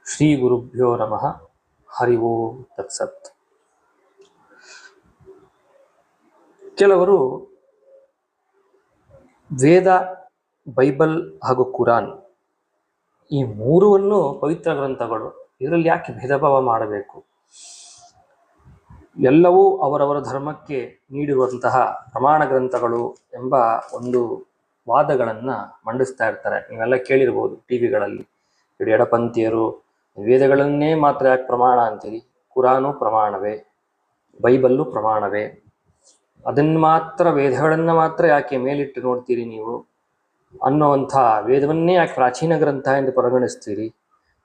ಶ್ರೀ ಗುರುಭ್ಯೋ ನಮಃ. ಹರಿ ಓಂ ತತ್ಸತ್. ಕೆಲವರು ವೇದ, ಬೈಬಲ್ ಹಾಗೂ ಕುರಾನ್ ಈ ಮೂರನ್ನು ಪವಿತ್ರ ಗ್ರಂಥಗಳು, ಇದರಲ್ಲಿ ಯಾಕೆ ಭೇದ ಭಾವ ಮಾಡಬೇಕು? ಎಲ್ಲವೂ ಅವರವರ ಧರ್ಮಕ್ಕೆ ನೀಡಿರುವಂತಹ ಪ್ರಮಾಣ ಗ್ರಂಥಗಳು ಎಂಬ ಒಂದು ವಾದಗಳನ್ನು ಮಂಡಿಸ್ತಾ ಇರ್ತಾರೆ. ನೀವೆಲ್ಲ ಕೇಳಿರ್ಬೋದು ಟಿ ವಿಗಳಲ್ಲಿ. ಎಡಪಂಥೀಯರು ವೇದಗಳನ್ನೇ ಮಾತ್ರ ಯಾಕೆ ಪ್ರಮಾಣ ಅಂತೀರಿ, ಕುರಾನು ಪ್ರಮಾಣವೇ, ಬೈಬಲ್ಲು ಪ್ರಮಾಣವೇ, ಅದನ್ನು ಮಾತ್ರ ವೇದಗಳನ್ನು ಮಾತ್ರ ಯಾಕೆ ಮೇಲಿಟ್ಟು ನೋಡ್ತೀರಿ ನೀವು ಅನ್ನೋವಂಥ ವೇದವನ್ನೇ ಯಾಕೆ ಪ್ರಾಚೀನ ಗ್ರಂಥ ಎಂದು ಪರಿಗಣಿಸ್ತೀರಿ,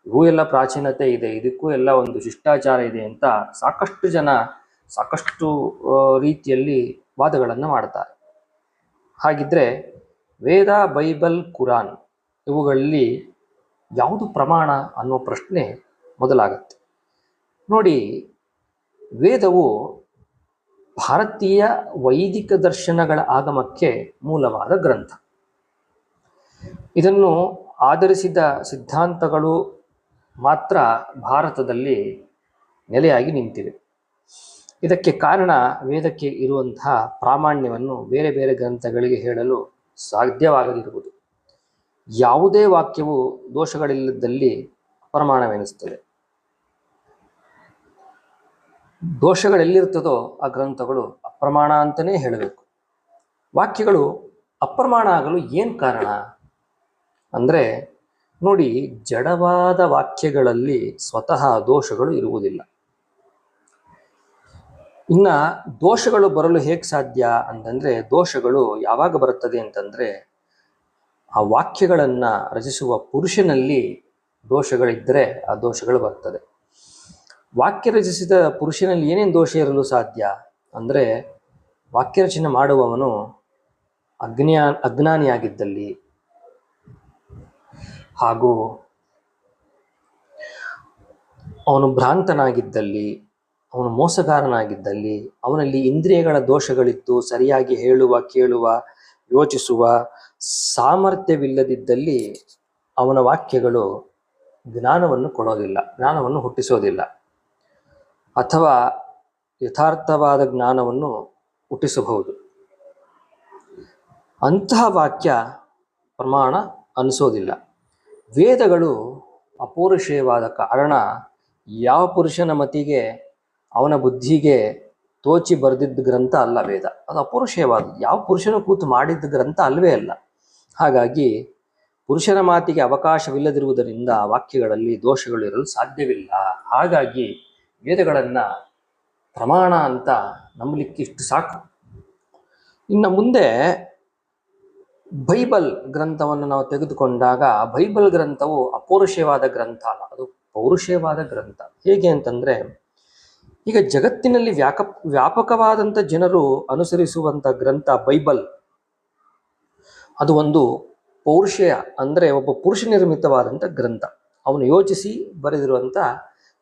ಇವು ಎಲ್ಲ ಪ್ರಾಚೀನತೆ ಇದೆ, ಇದಕ್ಕೂ ಎಲ್ಲ ಒಂದು ಶಿಷ್ಟಾಚಾರ ಇದೆ ಅಂತ ಸಾಕಷ್ಟು ಜನ ಸಾಕಷ್ಟು ರೀತಿಯಲ್ಲಿ ವಾದಗಳನ್ನು ಮಾಡ್ತಾರೆ. ಹಾಗಿದ್ರೆ ವೇದ, ಬೈಬಲ್, ಕುರಾನ್ ಇವುಗಳಲ್ಲಿ ಯಾವುದು ಪ್ರಮಾಣ ಅನ್ನೋ ಪ್ರಶ್ನೆ ಮೊದಲಾಗತ್ತೆ. ನೋಡಿ, ವೇದವು ಭಾರತೀಯ ವೈದಿಕ ದರ್ಶನಗಳ ಆಗಮಕ್ಕೆ ಮೂಲವಾದ ಗ್ರಂಥ. ಇದನ್ನು ಆಧರಿಸಿದ ಸಿದ್ಧಾಂತಗಳು ಮಾತ್ರ ಭಾರತದಲ್ಲಿ ನೆಲೆಯಾಗಿ ನಿಂತಿವೆ. ಇದಕ್ಕೆ ಕಾರಣ ವೇದಕ್ಕೆ ಇರುವಂತಹ ಪ್ರಾಮಾಣ್ಯವನ್ನು ಬೇರೆ ಬೇರೆ ಗ್ರಂಥಗಳಿಗೆ ಹೇಳಲು ಸಾಧ್ಯವಾಗದಿರುವುದು. ಯಾವುದೇ ವಾಕ್ಯವು ದೋಷಗಳಿಲ್ಲದಲ್ಲಿ ಅಪ್ರಮಾಣವೆನಿಸುತ್ತದೆ. ದೋಷಗಳೆಲ್ಲಿರ್ತದೋ ಆ ಗ್ರಂಥಗಳು ಅಪ್ರಮಾಣ ಅಂತಲೇ ಹೇಳಬೇಕು. ವಾಕ್ಯಗಳು ಅಪ್ರಮಾಣ ಆಗಲು ಏನು ಕಾರಣ ಅಂದರೆ, ನೋಡಿ, ಜಡವಾದ ವಾಕ್ಯಗಳಲ್ಲಿ ಸ್ವತಃ ದೋಷಗಳು ಇರುವುದಿಲ್ಲ. ಇನ್ನು ದೋಷಗಳು ಬರಲು ಹೇಗೆ ಸಾಧ್ಯ ಅಂತಂದರೆ, ದೋಷಗಳು ಯಾವಾಗ ಬರುತ್ತದೆ ಅಂತಂದರೆ, ಆ ವಾಕ್ಯಗಳನ್ನು ರಚಿಸುವ ಪುರುಷನಲ್ಲಿ ದೋಷಗಳಿದ್ದರೆ ಆ ದೋಷಗಳು ಬರ್ತದೆ. ವಾಕ್ಯ ರಚಿಸಿದ ಪುರುಷನಲ್ಲಿ ಏನೇನು ದೋಷ ಇರಲು ಸಾಧ್ಯ ಅಂದರೆ, ವಾಕ್ಯ ರಚನೆ ಮಾಡುವವನು ಅಜ್ಞಾನಿಯಾಗಿದ್ದಲ್ಲಿ, ಹಾಗೂ ಅವನು ಭ್ರಾಂತನಾಗಿದ್ದಲ್ಲಿ, ಅವನು ಮೋಸಗಾರನಾಗಿದ್ದಲ್ಲಿ, ಅವನಲ್ಲಿ ಇಂದ್ರಿಯಗಳ ದೋಷಗಳಿತ್ತು, ಸರಿಯಾಗಿ ಹೇಳುವ, ಕೇಳುವ, ಯೋಚಿಸುವ ಸಾಮರ್ಥ್ಯವಿಲ್ಲದಿದ್ದಲ್ಲಿ ಅವನ ವಾಕ್ಯಗಳು ಜ್ಞಾನವನ್ನು ಕೊಡೋದಿಲ್ಲ, ಜ್ಞಾನವನ್ನು ಹುಟ್ಟಿಸೋದಿಲ್ಲ, ಅಥವಾ ಯಥಾರ್ಥವಾದ ಜ್ಞಾನವನ್ನು ಹುಟ್ಟಿಸಬಹುದು. ಅಂತಹ ವಾಕ್ಯ ಪ್ರಮಾಣ ಅನಿಸೋದಿಲ್ಲ. ವೇದಗಳು ಅಪೌರುಷೇಯವಾದ ಕಾರಣ ಯಾವ ಪುರುಷನ ಮತಿಗೆ, ಅವನ ಬುದ್ಧಿಗೆ ತೋಚಿ ಬರೆದಿದ್ದ ಗ್ರಂಥ ಅಲ್ಲ ವೇದ. ಅದು ಅಪೌರುಷೇಯವಾದದ್ದು, ಯಾವ ಪುರುಷನು ಕೂತು ಮಾಡಿದ್ದ ಗ್ರಂಥ ಅಲ್ವೇ ಅಲ್ಲ. ಹಾಗಾಗಿ ಪುರುಷನ ಮಾತಿಗೆ ಅವಕಾಶವಿಲ್ಲದಿರುವುದರಿಂದ ವಾಕ್ಯಗಳಲ್ಲಿ ದೋಷಗಳಿರಲು ಸಾಧ್ಯವಿಲ್ಲ. ಹಾಗಾಗಿ ವೇದಗಳನ್ನು ಪ್ರಮಾಣ ಅಂತ ನಂಬಲಿಕ್ಕೆ ಇಷ್ಟು ಸಾಕು. ಇನ್ನು ಮುಂದೆ ಬೈಬಲ್ ಗ್ರಂಥವನ್ನು ನಾವು ತೆಗೆದುಕೊಂಡಾಗ, ಬೈಬಲ್ ಗ್ರಂಥವು ಅಪೌರುಷೇಯವಾದ ಗ್ರಂಥ ಅಲ್ಲ, ಅದು ಪೌರುಷೇಯವಾದ ಗ್ರಂಥ. ಹೇಗೆ ಅಂತಂದರೆ, ಈಗ ಜಗತ್ತಿನಲ್ಲಿ ವ್ಯಾಪಕವಾದಂಥ ಜನರು ಅನುಸರಿಸುವಂಥ ಗ್ರಂಥ ಬೈಬಲ್, ಅದು ಒಂದು ಪೌರುಷೇಯ ಅಂದರೆ ಒಬ್ಬ ಪುರುಷ ನಿರ್ಮಿತವಾದಂಥ ಗ್ರಂಥ. ಅವನು ಯೋಚಿಸಿ ಬರೆದಿರುವಂಥ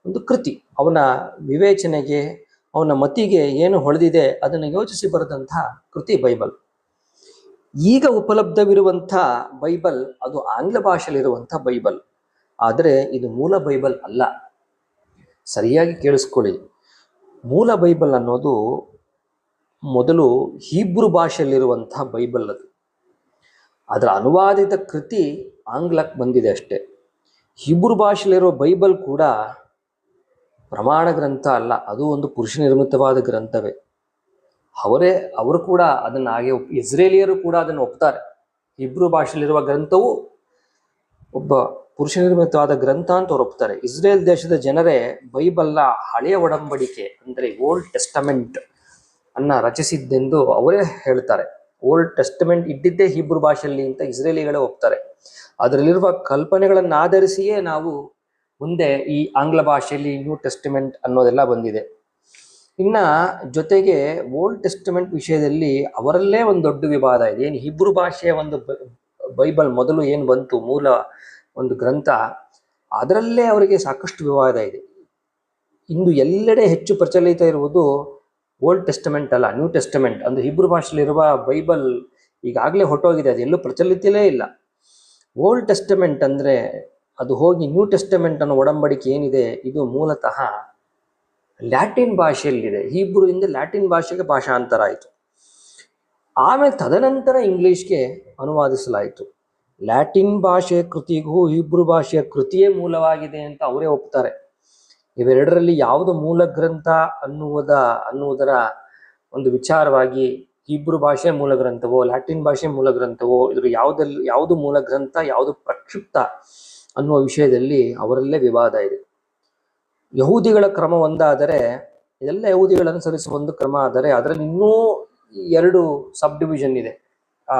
ಒಂದು ಕೃತಿ, ಅವನ ವಿವೇಚನೆಗೆ, ಅವನ ಮತಿಗೆ ಏನು ಹೊಳೆದಿದೆ ಅದನ್ನು ಯೋಚಿಸಿ ಬರೆದಂಥ ಕೃತಿ ಬೈಬಲ್. ಈಗ ಉಪಲಬ್ಧವಿರುವಂಥ ಬೈಬಲ್ ಅದು ಆಂಗ್ಲ ಭಾಷೆಯಲ್ಲಿರುವಂಥ ಬೈಬಲ್, ಆದರೆ ಇದು ಮೂಲ ಬೈಬಲ್ ಅಲ್ಲ. ಸರಿಯಾಗಿ ಕೇಳಿಸ್ಕೊಳ್ಳಿ, ಮೂಲ ಬೈಬಲ್ ಅನ್ನೋದು ಮೊದಲು ಹೀಬ್ರು ಭಾಷೆಯಲ್ಲಿರುವಂಥ ಬೈಬಲ್. ಅದರ ಅನುವಾದಿತ ಕೃತಿ ಆಂಗ್ಲಕ್ಕೆ ಬಂದಿದೆ ಅಷ್ಟೇ. ಹೀಬ್ರು ಭಾಷೆಯಲ್ಲಿರುವ ಬೈಬಲ್ ಕೂಡ ಪ್ರಮಾಣ ಗ್ರಂಥ ಅಲ್ಲ, ಅದು ಒಂದು ಪುರುಷ ನಿರ್ಮಿತವಾದ ಗ್ರಂಥವೇ. ಅವರು ಕೂಡ ಅದನ್ನು ಹಾಗೆ ಇಸ್ರೇಲಿಯರು ಕೂಡ ಅದನ್ನು ಒಪ್ತಾರೆ. ಹೀಬ್ರು ಭಾಷೆಯಲ್ಲಿರುವ ಗ್ರಂಥವು ಒಬ್ಬ ಪುರುಷ ನಿರ್ಮಿತವಾದ ಗ್ರಂಥ ಅಂತ ಅವ್ರು ಒಪ್ತಾರೆ. ಇಸ್ರೇಲ್ ದೇಶದ ಜನರೇ ಬೈಬಲ್ನ ಹಳೆಯ ಒಡಂಬಡಿಕೆ ಅಂದರೆ ಓಲ್ಡ್ ಟೆಸ್ಟಮೆಂಟ್ ಅನ್ನ ರಚಿಸಿದ್ದೆಂದು ಅವರೇ ಹೇಳ್ತಾರೆ. ಓಲ್ಡ್ ಟೆಸ್ಟಮೆಂಟ್ ಇದ್ದಿದ್ದೇ ಹೀಬ್ರು ಭಾಷೆಯಲ್ಲಿ ಅಂತ ಇಸ್ರೇಲಿಗಳೇ ಒಪ್ತಾರೆ. ಅದರಲ್ಲಿರುವ ಕಲ್ಪನೆಗಳನ್ನು ಆಧರಿಸಿಯೇ ನಾವು ಮುಂದೆ ಈ ಆಂಗ್ಲ ಭಾಷೆಯಲ್ಲಿ ನ್ಯೂ ಟೆಸ್ಟಮೆಂಟ್ ಅನ್ನೋದೆಲ್ಲ ಬಂದಿದೆ. ಇನ್ನು ಜೊತೆಗೆ ಓಲ್ಡ್ ಟೆಸ್ಟಮೆಂಟ್ ವಿಷಯದಲ್ಲಿ ಅವರಲ್ಲೇ ಒಂದು ದೊಡ್ಡ ವಿವಾದ ಇದೆ. ಏನು ಹೀಬ್ರು ಭಾಷೆಯ ಒಂದು ಬೈಬಲ್ ಮೊದಲು ಏನು ಬಂತು, ಮೂಲ ಒಂದು ಗ್ರಂಥ, ಅದರಲ್ಲೇ ಅವರಿಗೆ ಸಾಕಷ್ಟು ವಿವಾದ ಇದೆ. ಇಂದು ಎಲ್ಲೆಡೆ ಹೆಚ್ಚು ಪ್ರಚಲಿತ ಇರುವುದು ಓಲ್ಡ್ ಟೆಸ್ಟಮೆಂಟ್ ಅಲ್ಲ, ನ್ಯೂ ಟೆಸ್ಟಮೆಂಟ್. ಅಂದರೆ ಹೀಬ್ರು ಭಾಷೆಯಲ್ಲಿರುವ ಬೈಬಲ್ ಈಗಾಗಲೇ ಹೊಟ್ಟೋಗಿದೆ, ಅದು ಎಲ್ಲೂ ಪ್ರಚಲಿತಲೇ ಇಲ್ಲ. ಓಲ್ಡ್ ಟೆಸ್ಟಮೆಂಟ್ ಅಂದರೆ ಅದು ಹೋಗಿ ನ್ಯೂ ಟೆಸ್ಟಮೆಂಟ್ ಅನ್ನೋ ಒಡಂಬಡಿಕೆ ಏನಿದೆ ಇದು ಮೂಲತಃ ಲ್ಯಾಟಿನ್ ಭಾಷೆಯಲ್ಲಿದೆ. ಹೀಬ್ರುವಿಂದ ಲ್ಯಾಟಿನ್ ಭಾಷೆಗೆ ಭಾಷಾಂತರ ಆಯಿತು. ಆಮೇಲೆ ತದನಂತರ ಇಂಗ್ಲಿಷ್ಗೆ ಅನುವಾದಿಸಲಾಯಿತು. ಲ್ಯಾಟಿನ್ ಭಾಷೆಯ ಕೃತಿಗೂ ಹೀಬ್ರು ಭಾಷೆಯ ಕೃತಿಯೇ ಮೂಲವಾಗಿದೆ ಅಂತ ಅವರೇ ಒಪ್ತಾರೆ. ಇವೆರಡರಲ್ಲಿ ಯಾವುದು ಮೂಲ ಗ್ರಂಥ ಅನ್ನುವುದರ ಒಂದು ವಿಚಾರವಾಗಿ ಹೀಬ್ರು ಭಾಷೆ ಮೂಲ ಗ್ರಂಥವೋ ಲ್ಯಾಟಿನ್ ಭಾಷೆ ಮೂಲ ಗ್ರಂಥವೋ ಇದ್ರ ಯಾವುದು ಮೂಲ ಗ್ರಂಥ ಯಾವುದು ಪ್ರಕ್ಷಿಪ್ತ ಅನ್ನುವ ವಿಷಯದಲ್ಲಿ ಅವರಲ್ಲೇ ವಿವಾದ ಇದೆ. ಯಹೂದಿಗಳ ಕ್ರಮ ಒಂದಾದರೆ, ಎಲ್ಲ ಯಹೂದಿಗಳನ್ನು ಅನುಸರಿಸುವ ಒಂದು ಕ್ರಮ ಆದರೆ ಅದರಲ್ಲಿ ಇನ್ನೂ 2 ಸಬ್ ಡಿವಿಷನ್ ಇದೆ. ಆ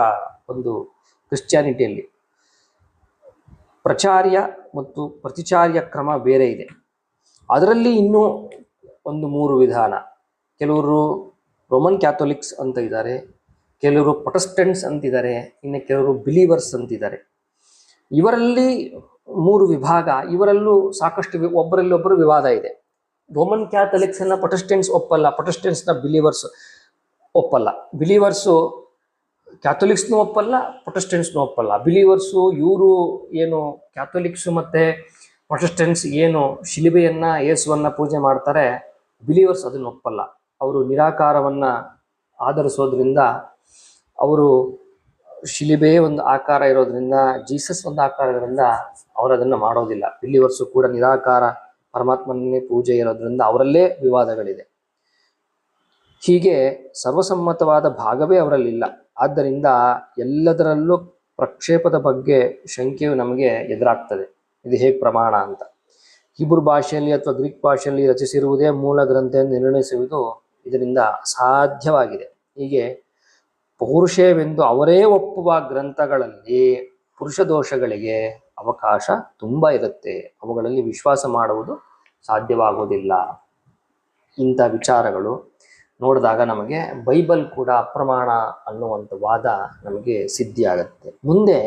ಒಂದು ಕ್ರಿಶ್ಚಿಯಾನಿಟಿಯಲ್ಲಿ ಪ್ರಚಾರ್ಯ ಮತ್ತು ಪ್ರತಿಚಾರ್ಯ ಕ್ರಮ ಬೇರೆ ಇದೆ. ಅದರಲ್ಲಿ ಇನ್ನೂ 3 ವಿಧಾನ. ಕೆಲವರು ರೋಮನ್ ಕ್ಯಾಥೋಲಿಕ್ಸ್ ಅಂತ ಇದ್ದಾರೆ, ಕೆಲವರು ಪ್ರೊಟೆಸ್ಟೆಂಟ್ಸ್ ಅಂತಿದ್ದಾರೆ, ಇನ್ನು ಕೆಲವರು ಬಿಲೀವರ್ಸ್ ಅಂತಿದ್ದಾರೆ. ಇವರಲ್ಲಿ 3 ವಿಭಾಗ. ಇವರಲ್ಲೂ ಸಾಕಷ್ಟು ಒಬ್ಬರಲ್ಲೊಬ್ಬರು ವಿವಾದ ಇದೆ. ರೋಮನ್ ಕ್ಯಾಥೋಲಿಕ್ಸನ್ನ ಪ್ರೊಟೆಸ್ಟೆಂಟ್ಸ್ ಒಪ್ಪಲ್ಲ, ಪ್ರೊಟೆಸ್ಟೆಂಟ್ಸ್ನ ಬಿಲೀವರ್ಸ್ ಒಪ್ಪಲ್ಲ. ಬಿಲೀವರ್ಸು ಕ್ಯಾಥೋಲಿಕ್ಸ್ನೂ ಒಪ್ಪಲ್ಲ, ಪ್ರೊಟೆಸ್ಟೆಂಟ್ಸ್ನೂ ಒಪ್ಪಲ್ಲ. ಬಿಲೀವರ್ಸು ಇವರು ಏನು ಕ್ಯಾಥೋಲಿಕ್ಸು ಮತ್ತು ಪ್ರೊಟೆಸ್ಟೆಂಟ್ಸ್ ಏನು ಶಿಲುಬೆಯನ್ನು ಯೇಸುವನ್ನು ಪೂಜೆ ಮಾಡ್ತಾರೆ, ಬಿಲೀವರ್ಸ್ ಅದನ್ನು ಒಪ್ಪಲ್ಲ. ಅವರು ನಿರಾಕಾರವನ್ನು ಆಧರಿಸೋದ್ರಿಂದ, ಅವರು ಶಿಲುಬೆ ಒಂದು ಆಕಾರ ಇರೋದ್ರಿಂದ, ಜೀಸಸ್ ಒಂದು ಆಕಾರ ಇರೋದ್ರಿಂದ ಅವರು ಅದನ್ನು ಮಾಡೋದಿಲ್ಲ. ಬಿಲೀವರ್ಸು ಕೂಡ ನಿರಾಕಾರ ಪರಮಾತ್ಮನೇ ಪೂಜೆ ಇರೋದ್ರಿಂದ ಅವರಲ್ಲೇ ವಿವಾದಗಳಿದೆ. ಹೀಗೆ ಸರ್ವಸಮ್ಮತವಾದ ಭಾಗವೇ ಅವರಲ್ಲಿಲ್ಲ. ಆದ್ದರಿಂದ ಎಲ್ಲದರಲ್ಲೂ ಪ್ರಕ್ಷೇಪದ ಬಗ್ಗೆ ಶಂಕೆಯು ನಮಗೆ ಎದುರಾಗ್ತದೆ. ಇದು ಹೇಗೆ ಪ್ರಮಾಣ ಅಂತ. ಹೀಬ್ರು ಭಾಷೆಯಲ್ಲಿ ಅಥವಾ ಗ್ರೀಕ್ ಭಾಷೆಯಲ್ಲಿ ರಚಿಸಿರುವುದೇ ಮೂಲ ಗ್ರಂಥ ಎಂದು ನಿರ್ಣಯಿಸುವುದು ಇದರಿಂದ ಅಸಾಧ್ಯವಾಗಿದೆ. ಹೀಗೆ ಪೌರುಷೇಯವೆಂದು ಅವರೇ ಒಪ್ಪುವ ಗ್ರಂಥಗಳಲ್ಲಿ ಪುರುಷ ದೋಷಗಳಿಗೆ ಅವಕಾಶ ತುಂಬ ಇರುತ್ತೆ. ಅವುಗಳಲ್ಲಿ ವಿಶ್ವಾಸ ಮಾಡುವುದು ಸಾಧ್ಯವಾಗುವುದಿಲ್ಲ. ಇಂಥ ವಿಚಾರಗಳು ನೋಡಿದಾಗ ನಮಗೆ ಬೈಬಲ್ ಕೂಡ ಅಪ್ರಮಾಣ ಅನ್ನುವಂಥ ವಾದ ನಮಗೆ ಸಿದ್ಧಿಯಾಗತ್ತೆ. ಮುಂದೆ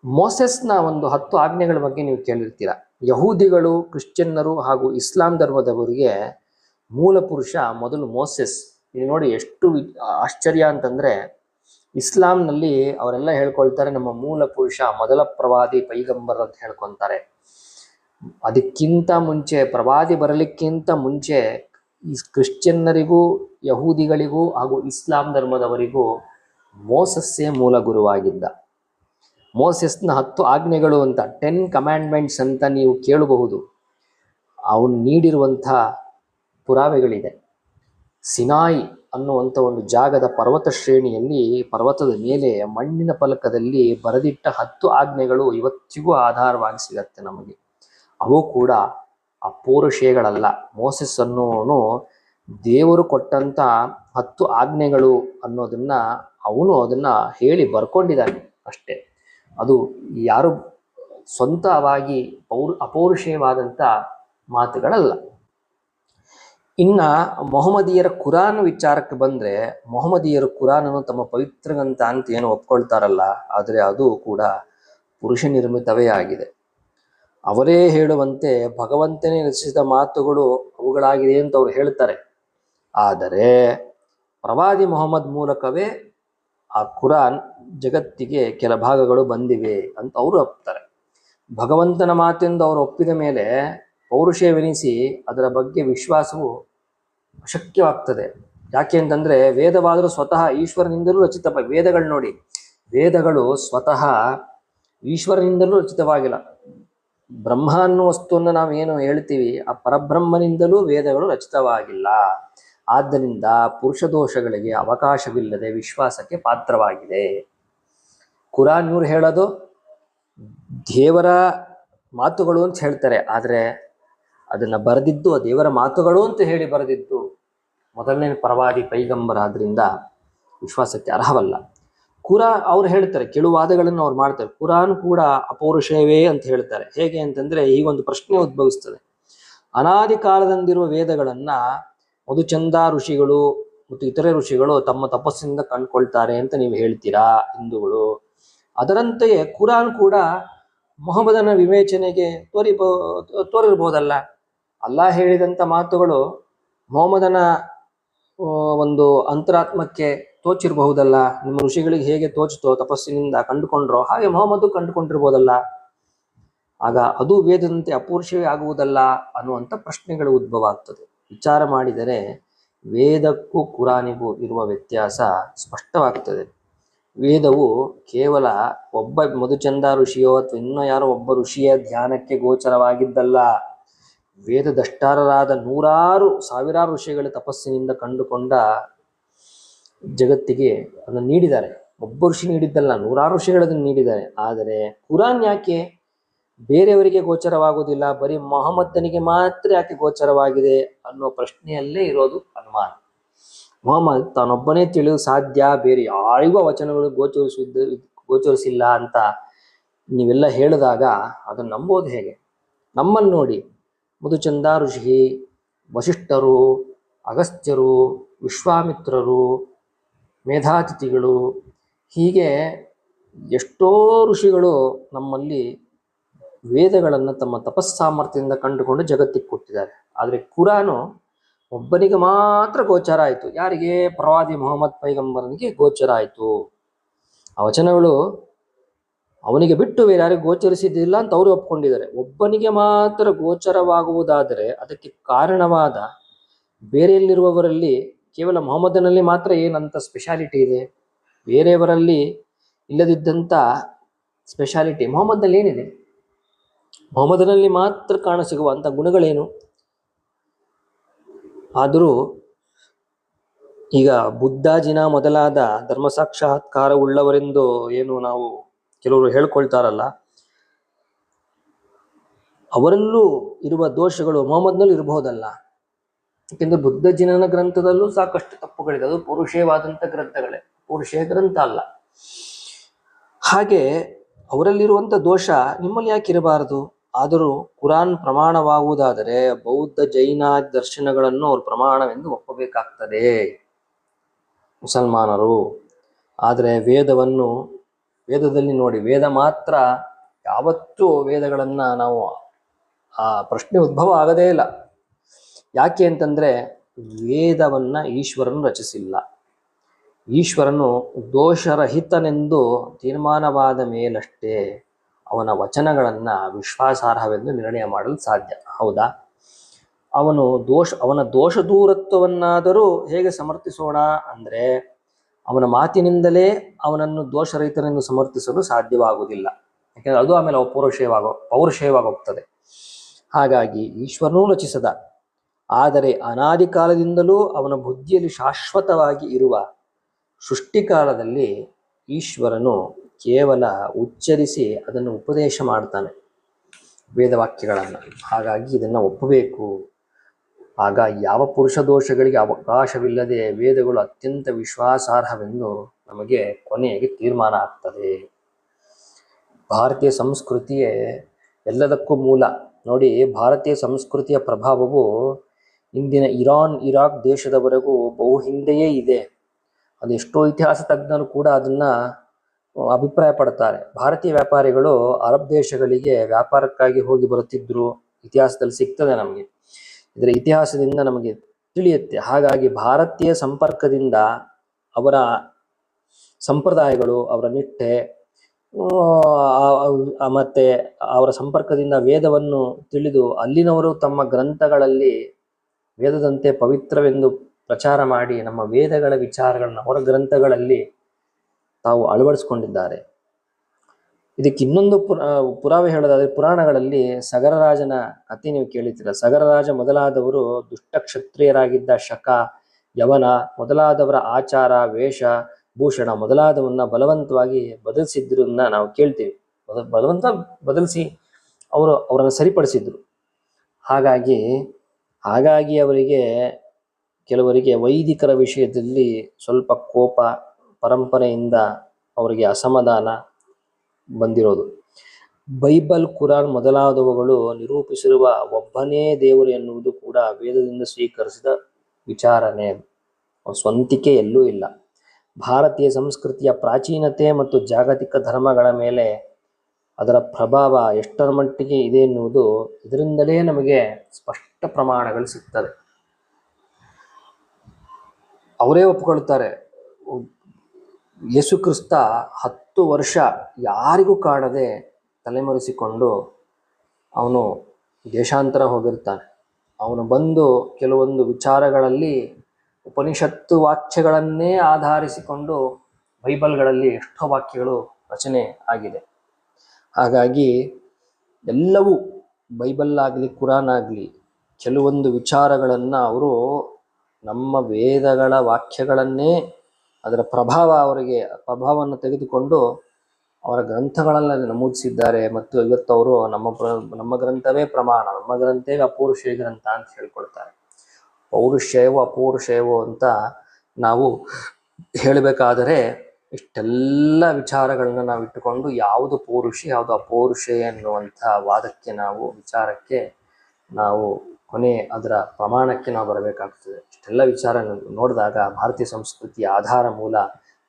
ಮೋಸೆಸ್ನ ಒಂದು 10 ಆಜ್ಞೆಗಳ ಬಗ್ಗೆ ನೀವು ಕೇಳಿರ್ತೀರ. ಯಹೂದಿಗಳು, ಕ್ರಿಶ್ಚಿಯನ್ನರು ಹಾಗೂ ಇಸ್ಲಾಂ ಧರ್ಮದವರಿಗೆ ಮೂಲ ಪುರುಷ ಮೊದಲು ಮೋಸೆಸ್. ಇಲ್ಲಿ ನೋಡಿ ಎಷ್ಟು ಆಶ್ಚರ್ಯ ಅಂತಂದರೆ, ಇಸ್ಲಾಂನಲ್ಲಿ ಅವರೆಲ್ಲ ಹೇಳ್ಕೊಳ್ತಾರೆ ನಮ್ಮ ಮೂಲ ಪುರುಷ ಮೊದಲ ಪ್ರವಾದಿ ಪೈಗಂಬರ್ ಅಂತ ಹೇಳ್ಕೊತಾರೆ. ಅದಕ್ಕಿಂತ ಮುಂಚೆ, ಪ್ರವಾದಿ ಬರಲಿಕ್ಕಿಂತ ಮುಂಚೆ ಈ ಕ್ರಿಶ್ಚಿಯನ್ನರಿಗೂ ಯಹೂದಿಗಳಿಗೂ ಹಾಗೂ ಇಸ್ಲಾಂ ಧರ್ಮದವರಿಗೂ ಮೋಸಸ್ಸೇ ಮೂಲ ಗುರುವಾಗಿದ್ದ. ಮೋಸೆಸ್ನ 10 ಆಜ್ಞೆಗಳು ಅಂತ 10 ಕಮ್ಯಾಂಡ್ಮೆಂಟ್ಸ್ ಅಂತ ನೀವು ಕೇಳಬಹುದು. ಅವನು ನೀಡಿರುವಂಥ ಪುರಾವೆಗಳಿದೆ. ಸಿನಾಯಿ ಅನ್ನುವಂಥ ಒಂದು ಜಾಗದ ಪರ್ವತ ಶ್ರೇಣಿಯಲ್ಲಿ, ಪರ್ವತದ ಮೇಲೆ ಮಣ್ಣಿನ ಫಲಕದಲ್ಲಿ ಬರೆದಿಟ್ಟ 10 ಆಜ್ಞೆಗಳು ಇವತ್ತಿಗೂ ಆಧಾರವಾಗಿ ಸಿಗತ್ತೆ ನಮಗೆ. ಅವು ಕೂಡ ಅಪೌರುಷೇಯಗಳಲ್ಲ. ಮೋಸೆಸ್ ಅನ್ನೋನು ದೇವರು ಕೊಟ್ಟಂಥ 10 ಆಜ್ಞೆಗಳು ಅನ್ನೋದನ್ನು ಅವನು ಅದನ್ನು ಹೇಳಿ ಬರ್ಕೊಂಡಿದ್ದಾನೆ ಅಷ್ಟೇ. ಅದು ಯಾರು ಸ್ವಂತವಾಗಿ ಅಪೌರುಷೇಯವಾದಂಥ ಮಾತುಗಳಲ್ಲ. ಇನ್ನು ಮೊಹಮ್ಮದೀಯರ ಕುರಾನ್ ವಿಚಾರಕ್ಕೆ ಬಂದರೆ, ಮೊಹಮ್ಮದೀಯರು ಕುರಾನನ್ನು ತಮ್ಮ ಪವಿತ್ರ ಗ್ರಂಥ ಅಂತ ಏನು ಒಪ್ಕೊಳ್ತಾರಲ್ಲ, ಆದರೆ ಅದು ಕೂಡ ಪುರುಷ ನಿರ್ಮಿತವೇ ಆಗಿದೆ. ಅವರೇ ಹೇಳುವಂತೆ ಭಗವಂತನೇ ರಚಿಸಿದ ಮಾತುಗಳು ಅವುಗಳಾಗಿದೆ ಅಂತ ಅವ್ರು ಹೇಳ್ತಾರೆ. ಆದರೆ ಪ್ರವಾದಿ ಮೊಹಮ್ಮದ್ ಮೂಲಕವೇ ಆ ಕುರಾನ್ ಜಗತ್ತಿಗೆ ಕೆಲ ಭಾಗಗಳು ಬಂದಿವೆ ಅಂತ ಅವರು ಒಪ್ತಾರೆ. ಭಗವಂತನ ಮಾತೆಂದು ಅವರು ಒಪ್ಪಿದ ಮೇಲೆ ಪೌರುಷವೆನಿಸಿ ಅದರ ಬಗ್ಗೆ ವಿಶ್ವಾಸವು ಅಶಕ್ಯವಾಗ್ತದೆ. ಯಾಕೆ ಅಂತಂದರೆ ವೇದವಾದರೂ ಸ್ವತಃ ಈಶ್ವರನಿಂದಲೂ ವೇದಗಳು ನೋಡಿ, ವೇದಗಳು ಸ್ವತಃ ಈಶ್ವರನಿಂದಲೂ ರಚಿತವಾಗಿಲ್ಲ. ಬ್ರಹ್ಮ ಅನ್ನೋ ವಸ್ತುವನ್ನು ನಾವೇನು ಹೇಳ್ತೀವಿ, ಆ ಪರಬ್ರಹ್ಮನಿಂದಲೂ ವೇದಗಳು ರಚಿತವಾಗಿಲ್ಲ. ಆದ್ದರಿಂದ ಪುರುಷ ದೋಷಗಳಿಗೆ ಅವಕಾಶವಿಲ್ಲದೆ ವಿಶ್ವಾಸಕ್ಕೆ ಪಾತ್ರವಾಗಿದೆ. ಕುರಾನ್ ಇವ್ರು ಹೇಳೋದು ದೇವರ ಮಾತುಗಳು ಅಂತ ಹೇಳ್ತಾರೆ, ಆದರೆ ಅದನ್ನು ಬರೆದಿದ್ದು ದೇವರ ಮಾತುಗಳು ಅಂತ ಹೇಳಿ ಬರೆದಿದ್ದು ಮೊದಲನೇ ಪ್ರವಾದಿ ಪೈಗಂಬರ್. ಆದ್ದರಿಂದ ವಿಶ್ವಾಸಕ್ಕೆ ಅರ್ಹವಲ್ಲ. ಅವ್ರು ಹೇಳ್ತಾರೆ, ಕೆಲವು ವಾದಗಳನ್ನು ಅವ್ರು ಮಾಡ್ತಾರೆ. ಕುರಾನ್ ಕೂಡ ಅಪೌರುಷಯವೇ ಅಂತ ಹೇಳ್ತಾರೆ. ಹೇಗೆ ಅಂತಂದರೆ, ಈಗೊಂದು ಪ್ರಶ್ನೆ ಉದ್ಭವಿಸ್ತದೆ. ಅನಾದಿ ಕಾಲದಿಂದಿರುವ ವೇದಗಳನ್ನು ಮಧುಚಂದ ಋಷಿಗಳು ಮತ್ತು ಇತರೆ ಋಷಿಗಳು ತಮ್ಮ ತಪಸ್ಸಿನಿಂದ ಕಂಡುಕೊಳ್ತಾರೆ ಅಂತ ನೀವು ಹೇಳ್ತೀರಾ ಹಿಂದೂಗಳು. ಅದರಂತೆಯೇ ಕುರಾನ್ ಕೂಡ ಮೊಹಮ್ಮದನ ವಿವೇಚನೆಗೆ ತೋರಿರ್ಬೋದಲ್ಲ. ಅಲ್ಲಾ ಹೇಳಿದಂಥ ಮಾತುಗಳು ಮೊಹಮ್ಮದನ ಒಂದು ಅಂತರಾತ್ಮಕ್ಕೆ ತೋಚಿರಬಹುದಲ್ಲ. ನಿಮ್ಮ ಋಷಿಗಳಿಗೆ ಹೇಗೆ ತೋಚ್ತೋ, ತಪಸ್ಸಿನಿಂದ ಕಂಡುಕೊಂಡ್ರೋ, ಹಾಗೆ ಮೊಹಮ್ಮದ್ ಕಂಡುಕೊಂಡಿರ್ಬೋದಲ್ಲ. ಆಗ ಅದು ವೇದದಂತೆ ಅಪೌರುಷವೇ ಆಗುವುದಲ್ಲ ಅನ್ನುವಂಥ ಪ್ರಶ್ನೆಗಳು ಉದ್ಭವ ಆಗ್ತದೆ. ವಿಚಾರ ಮಾಡಿದರೆ ವೇದಕ್ಕೂ ಕುರಾನಿಗೂ ಇರುವ ವ್ಯತ್ಯಾಸ ಸ್ಪಷ್ಟವಾಗ್ತದೆ. ವೇದವು ಕೇವಲ ಒಬ್ಬ ಮಧುಚಂದ ಋಷಿಯೋ ಅಥವಾ ಇನ್ನೂ ಯಾರೋ ಒಬ್ಬ ಋಷಿಯ ಧ್ಯಾನಕ್ಕೆ ಗೋಚರವಾಗಿದ್ದಲ್ಲ. ವೇದದಷ್ಟಾರರಾದ ನೂರಾರು ಸಾವಿರಾರು ಋಷಿಗಳ ತಪಸ್ಸಿನಿಂದ ಕಂಡುಕೊಂಡ ಜಗತ್ತಿಗೆ ಅದನ್ನು ನೀಡಿದ್ದಾರೆ. ಒಬ್ಬ ಋಷಿ ನೀಡಿದ್ದಲ್ಲ, ನೂರಾರು ಋಷಿಗಳದನ್ನು ನೀಡಿದ್ದಾರೆ. ಆದರೆ ಕುರಾನ್ ಯಾಕೆ ಬೇರೆಯವರಿಗೆ ಗೋಚರವಾಗುವುದಿಲ್ಲ, ಬರೀ ಮೊಹಮ್ಮದನಿಗೆ ಮಾತ್ರ ಯಾಕೆ ಗೋಚರವಾಗಿದೆ ಅನ್ನೋ ಪ್ರಶ್ನೆಯಲ್ಲೇ ಇರೋದು ಅನುಮಾನ. ಮೊಹಮ್ಮದ್ ತಾನೊಬ್ಬನೇ ತಿಳಿಯಲು ಸಾಧ್ಯ, ಬೇರೆ ಯಾರಿಗೂ ಆ ವಚನಗಳು ಗೋಚರಿಸಿಲ್ಲ ಅಂತ ನೀವೆಲ್ಲ ಹೇಳಿದಾಗ ಅದನ್ನು ನಂಬೋದು ಹೇಗೆ? ನಮ್ಮನ್ನು ನೋಡಿ, ಮಧುಚಂದ ಋಷಿ, ವಸಿಷ್ಠರು, ಅಗಸ್ತ್ಯರು, ವಿಶ್ವಾಮಿತ್ರರು, ಮೇಧಾತಿಥಿಗಳು, ಹೀಗೆ ಎಷ್ಟೋ ಋಷಿಗಳು ನಮ್ಮಲ್ಲಿ ವೇದಗಳನ್ನು ತಮ್ಮ ತಪಸ್ಸಾಮರ್ಥ್ಯದಿಂದ ಕಂಡುಕೊಂಡು ಜಗತ್ತಿಗೆ ಕೊಟ್ಟಿದ್ದಾರೆ. ಆದರೆ ಕುರಾನು ಒಬ್ಬನಿಗೆ ಮಾತ್ರ ಗೋಚರ ಆಯಿತು. ಯಾರಿಗೆ? ಪ್ರವಾದಿ ಮೊಹಮ್ಮದ್ ಪೈಗಂಬರನಿಗೆ ಗೋಚರ ಆಯಿತು. ಆ ವಚನಗಳು ಅವನಿಗೆ ಬಿಟ್ಟು ಬೇರೆ ಯಾರಿಗೂ ಗೋಚರಿಸಿದ್ದಿಲ್ಲ ಅಂತ ಅವರು ಒಪ್ಕೊಂಡಿದ್ದಾರೆ. ಒಬ್ಬನಿಗೆ ಮಾತ್ರ ಗೋಚರವಾಗುವುದಾದರೆ ಅದಕ್ಕೆ ಕಾರಣವಾದ ಬೇರೆಯಲ್ಲಿರುವವರಲ್ಲಿ ಕೇವಲ ಮೊಹಮ್ಮದನಲ್ಲಿ ಮಾತ್ರ ಏನಂತ ಸ್ಪೆಷಾಲಿಟಿ ಇದೆ? ಬೇರೆಯವರಲ್ಲಿ ಇಲ್ಲದಿದ್ದಂಥ ಸ್ಪೆಷಾಲಿಟಿ ಮೊಹಮ್ಮದ್ನಲ್ಲಿ ಏನಿದೆ? ಮೊಹಮ್ಮದನಲ್ಲಿ ಮಾತ್ರ ಕಾಣಸಿಗುವಂಥ ಗುಣಗಳೇನು? ಆದರೂ ಈಗ ಬುದ್ಧ, ಜಿನ ಮೊದಲಾದ ಧರ್ಮ ಸಾಕ್ಷಾತ್ಕಾರವುಳ್ಳವರೆಂದು ಏನು ನಾವು ಕೆಲವರು ಹೇಳ್ಕೊಳ್ತಾರಲ್ಲ, ಅವರಲ್ಲೂ ಇರುವ ದೋಷಗಳು ಮೊಹಮ್ಮದ್ನಲ್ಲಿ ಇರಬಹುದಲ್ಲ. ಯಾಕೆಂದ್ರೆ ಬುದ್ಧ ಜಿನನ ಗ್ರಂಥದಲ್ಲೂ ಸಾಕಷ್ಟು ತಪ್ಪುಗಳಿದೆ. ಅದು ಪೌರುಷೇಯವಾದಂಥ ಗ್ರಂಥಗಳೇ, ಪೌರುಷೇಯ ಗ್ರಂಥ ಅಲ್ಲ. ಹಾಗೆ ಅವರಲ್ಲಿರುವಂಥ ದೋಷ ನಿಮ್ಮಲ್ಲಿ ಯಾಕೆ ಇರಬಾರದು? ಆದರೂ ಕುರಾನ್ ಪ್ರಮಾಣವಾಗುವುದಾದರೆ ಬೌದ್ಧ ಜೈನ ದರ್ಶನಗಳನ್ನು ಅವರು ಪ್ರಮಾಣವೆಂದು ಒಪ್ಪಬೇಕಾಗ್ತದೆ ಮುಸಲ್ಮಾನರು. ಆದರೆ ವೇದದಲ್ಲಿ ನೋಡಿ, ವೇದ ಮಾತ್ರ ಯಾವತ್ತೂ ವೇದಗಳನ್ನು ನಾವು ಆ ಪ್ರಶ್ನೆ ಉದ್ಭವ ಆಗದೇ ಇಲ್ಲ. ಯಾಕೆ ಅಂತಂದರೆ ವೇದವನ್ನು ಈಶ್ವರನು ರಚಿಸಿಲ್ಲ. ಈಶ್ವರನು ದೋಷರಹಿತನೆಂದು ತೀರ್ಮಾನವಾದ ಮೇಲಷ್ಟೇ ಅವನ ವಚನಗಳನ್ನು ವಿಶ್ವಾಸಾರ್ಹವೆಂದು ನಿರ್ಣಯ ಮಾಡಲು ಸಾಧ್ಯ. ಹೌದಾ? ಅವನ ದೋಷ ದೂರತ್ವವನ್ನಾದರೂ ಹೇಗೆ ಸಮರ್ಥಿಸೋಣ ಅಂದರೆ ಅವನ ಮಾತಿನಿಂದಲೇ ಅವನನ್ನು ದೋಷರಹಿತನೆಂದು ಸಮರ್ಥಿಸಲು ಸಾಧ್ಯವಾಗುವುದಿಲ್ಲ. ಯಾಕೆಂದರೆ ಅದು ಆಮೇಲೆ ಪೌರುಷೇಯವಾಗಿ ಹೋಗ್ತದೆ. ಹಾಗಾಗಿ ಈಶ್ವರನೂ ರಚಿಸದ, ಆದರೆ ಅನಾದಿ ಕಾಲದಿಂದಲೂ ಅವನ ಬುದ್ಧಿಯಲ್ಲಿ ಶಾಶ್ವತವಾಗಿ ಇರುವ ಸೃಷ್ಟಿಕಾಲದಲ್ಲಿ ಈಶ್ವರನು ಕೇವಲ ಉಚ್ಚರಿಸಿ ಅದನ್ನು ಉಪದೇಶ ಮಾಡ್ತಾನೆ, ವೇದವಾಕ್ಯಗಳನ್ನು. ಹಾಗಾಗಿ ಇದನ್ನು ಒಪ್ಪಬೇಕು. ಆಗ ಯಾವ ಪುರುಷ ದೋಷಗಳಿಗೆ ಅವಕಾಶವಿಲ್ಲದೆ ವೇದಗಳು ಅತ್ಯಂತ ವಿಶ್ವಾಸಾರ್ಹವೆಂದು ನಮಗೆ ಕೊನೆಗೆ ತೀರ್ಮಾನ ಆಗ್ತದೆ. ಭಾರತೀಯ ಸಂಸ್ಕೃತಿಯೇ ಎಲ್ಲದಕ್ಕೂ ಮೂಲ. ನೋಡಿ, ಭಾರತೀಯ ಸಂಸ್ಕೃತಿಯ ಪ್ರಭಾವವು ಇಂದಿನ ಇರಾಕ್ ದೇಶದವರೆಗೂ ಬಹು ಹಿಂದೆಯೇ ಇದೆ. ಅದೆಷ್ಟೋ ಇತಿಹಾಸ ತಜ್ಞರು ಕೂಡ ಅದನ್ನು ಅಭಿಪ್ರಾಯ ಪಡ್ತಾರೆ. ಭಾರತೀಯ ವ್ಯಾಪಾರಿಗಳು ಅರಬ್ ದೇಶಗಳಿಗೆ ವ್ಯಾಪಾರಕ್ಕಾಗಿ ಹೋಗಿ ಬರುತ್ತಿದ್ದರು. ಇತಿಹಾಸದಲ್ಲಿ ಸಿಗ್ತದೆ ನಮಗೆ, ಇದರ ಇತಿಹಾಸದಿಂದ ನಮಗೆ ತಿಳಿಯುತ್ತೆ. ಹಾಗಾಗಿ ಭಾರತೀಯ ಸಂಪರ್ಕದಿಂದ ಅವರ ಸಂಪ್ರದಾಯಗಳು, ಅವರ ನಿಷ್ಠೆ ಮತ್ತೆ ಅವರ ಸಂಪರ್ಕದಿಂದ ವೇದವನ್ನು ತಿಳಿದು ಅಲ್ಲಿನವರು ತಮ್ಮ ಗ್ರಂಥಗಳಲ್ಲಿ ವೇದದಂತೆ ಪವಿತ್ರವೆಂದು ಪ್ರಚಾರ ಮಾಡಿ ನಮ್ಮ ವೇದಗಳ ವಿಚಾರಗಳನ್ನು ಅವರ ಗ್ರಂಥಗಳಲ್ಲಿ ತಾವು ಅಳವಡಿಸ್ಕೊಂಡಿದ್ದಾರೆ. ಇದಕ್ಕೆ ಇನ್ನೊಂದು ಪುರಾವೆ ಹೇಳೋದಾದರೆ, ಪುರಾಣಗಳಲ್ಲಿ ಸಗರರಾಜನ ಕಥೆ ನೀವು ಕೇಳಿದ್ದೀರ. ಸಗರರಾಜ ಮೊದಲಾದವರು ದುಷ್ಟ ಕ್ಷತ್ರಿಯರಾಗಿದ್ದ ಶಕ, ಯವನ ಮೊದಲಾದವರ ಆಚಾರ, ವೇಷ, ಭೂಷಣ ಮೊದಲಾದವನ್ನ ಬಲವಂತವಾಗಿ ಬದಲಿಸಿದ್ರನ್ನ ನಾವು ಕೇಳ್ತೀವಿ. ಬಲವಂತ ಬದಲಿಸಿ ಅವರನ್ನು ಸರಿಪಡಿಸಿದ್ರು. ಹಾಗಾಗಿ ಅವರಿಗೆ ಕೆಲವರಿಗೆ ವೈದಿಕರ ವಿಷಯದಲ್ಲಿ ಸ್ವಲ್ಪ ಕೋಪ, ಪರಂಪರೆಯಿಂದ ಅವರಿಗೆ ಅಸಮಾಧಾನ ಬಂದಿರೋದು. ಬೈಬಲ್, ಕುರಾನ್ ಮೊದಲಾದವುಗಳು ನಿರೂಪಿಸಿರುವ ಒಬ್ಬನೇ ದೇವರು ಎನ್ನುವುದು ಕೂಡ ವೇದದಿಂದ ಸ್ವೀಕರಿಸಿದ ವಿಚಾರನೆ, ಸ್ವಂತಿಕೆ ಎಲ್ಲೂ ಇಲ್ಲ. ಭಾರತೀಯ ಸಂಸ್ಕೃತಿಯ ಪ್ರಾಚೀನತೆ ಮತ್ತು ಜಾಗತಿಕ ಧರ್ಮಗಳ ಮೇಲೆ ಅದರ ಪ್ರಭಾವ ಎಷ್ಟರ ಮಟ್ಟಿಗೆ ಇದೆ ಎನ್ನುವುದು ಇದರಿಂದಲೇ ನಮಗೆ ಸ್ಪಷ್ಟ ಪ್ರಮಾಣಗಳು ಸಿಗ್ತದೆ. ಅವರೇ ಒಪ್ಕೊಳ್ತಾರೆ, ಯೇಸು ಕ್ರಿಸ್ತ 10 ವರ್ಷ ಯಾರಿಗೂ ಕಾಣದೆ ತಲೆಮರೆಸಿಕೊಂಡು ಅವನು ದೇಶಾಂತರ ಹೋಗಿರ್ತಾನೆ. ಅವನು ಬಂದು ಕೆಲವೊಂದು ವಿಚಾರಗಳಲ್ಲಿ ಉಪನಿಷತ್ತು ವಾಕ್ಯಗಳನ್ನೇ ಆಧರಿಸಿಕೊಂಡು ಬೈಬಲ್ಗಳಲ್ಲಿ ಎಷ್ಟೋ ವಾಕ್ಯಗಳು ರಚನೆ ಆಗಿದೆ. ಹಾಗಾಗಿ ಎಲ್ಲವೂ ಬೈಬಲ್ ಆಗಲಿ ಕುರಾನ್ ಆಗಲಿ ಕೆಲವೊಂದು ವಿಚಾರಗಳನ್ನು ಅವರು ನಮ್ಮ ವೇದಗಳ ವಾಕ್ಯಗಳನ್ನೇ ಅದರ ಪ್ರಭಾವವನ್ನು ತೆಗೆದುಕೊಂಡು ಅವರ ಗ್ರಂಥಗಳಲ್ಲಿ ನಮೂದಿಸಿದ್ದಾರೆ. ಮತ್ತು ಇವತ್ತು ಅವರು ನಮ್ಮ ಗ್ರಂಥವೇ ಪ್ರಮಾಣ, ನಮ್ಮ ಗ್ರಂಥವೇ ಅಪೌರುಷೇಯ ಗ್ರಂಥ ಅಂತ ಹೇಳ್ಕೊಳ್ತಾರೆ. ಪೌರುಷೇಯವೋ ಅಪೌರುಷೇಯವೋ ಅಂತ ನಾವು ಹೇಳಬೇಕಾದರೆ ಇಷ್ಟೆಲ್ಲ ವಿಚಾರಗಳನ್ನ ನಾವು ಇಟ್ಟುಕೊಂಡು ಯಾವುದು ಪೌರುಷ ಯಾವುದು ಅಪೌರುಷ ಎನ್ನುವಂಥ ವಾದಕ್ಕೆ ವಿಚಾರಕ್ಕೆ ನಾವು ಅದರ ಪ್ರಮಾಣಕ್ಕೆ ನಾವು ಬರಬೇಕಾಗ್ತದೆ. ಇಷ್ಟೆಲ್ಲ ವಿಚಾರ ನೋಡಿದಾಗ ಭಾರತೀಯ ಸಂಸ್ಕೃತಿಯ ಆಧಾರ ಮೂಲ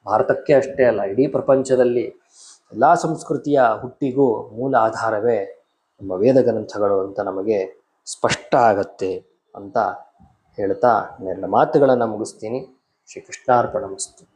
ಭಾರತಕ್ಕೆ ಅಷ್ಟೇ ಅಲ್ಲ, ಇಡೀ ಪ್ರಪಂಚದಲ್ಲಿ ಎಲ್ಲ ಸಂಸ್ಕೃತಿಯ ಹುಟ್ಟಿಗೂ ಮೂಲ ಆಧಾರವೇ ನಮ್ಮ ವೇದ ಗ್ರಂಥಗಳು ಅಂತ ನಮಗೆ ಸ್ಪಷ್ಟ ಆಗತ್ತೆ ಅಂತ ಹೇಳ್ತಾ ನನ್ನ ಮಾತುಗಳನ್ನು ಮುಗಿಸ್ತೀನಿ. ಶ್ರೀ ಕೃಷ್ಣಾರ್ಪಣಮಸ್ತು.